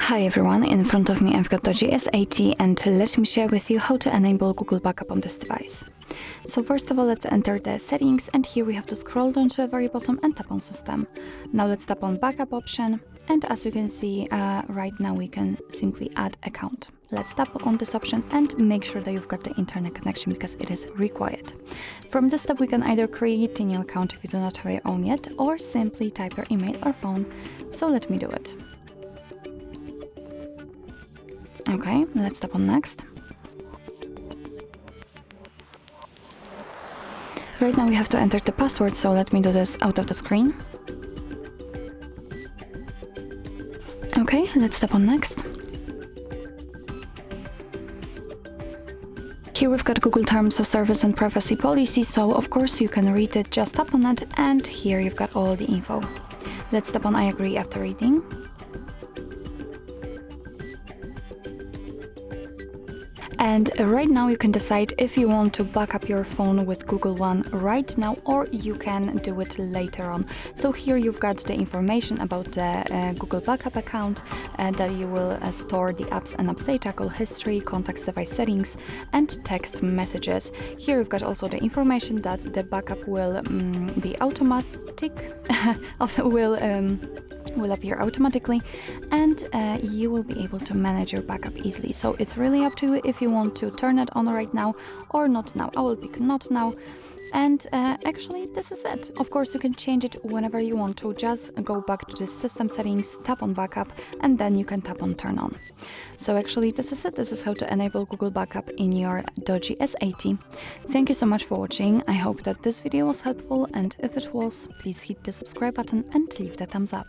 Hi everyone, in front of me I've got DOOGEE S80 and let me share with you how to enable Google Backup on this device. So first of all, let's enter the settings, and here we have to scroll down to the very bottom and tap on System. Now let's tap on Backup option, and as you can see right now we can simply add account. Let's tap on this option and make sure that you've got the internet connection because it is required. From this step we can either create a new account if you do not have your own yet, or simply type your email or phone. So let me do it. Okay, let's tap on next. Right now we have to enter the password, so let me do this out of the screen. Okay, let's tap on next. Here we've got Google Terms of Service and Privacy Policy, so of course you can read it, just tap on it, and here you've got all the info. Let's tap on I agree after reading. And right now you can decide if you want to back up your phone with Google One right now, or you can do it later on. So here you've got the information about the Google Backup account, that you will store the apps and apps data, call history, contacts, device settings, and text messages. Here you've got also the information that the backup will be automatic, will appear automatically, and you will be able to manage your backup easily. So it's really up to you if you want to turn it on right now or not now. I will pick not now. And actually this is it. Of course you can change it whenever you want to. Just go back to the system settings, tap on backup, and then you can tap on turn on. So actually this is it. This is how to enable Google Backup in your DOOGEE S80. Thank you so much for watching. I hope that this video was helpful, and if it was, please hit the subscribe button and leave the thumbs up.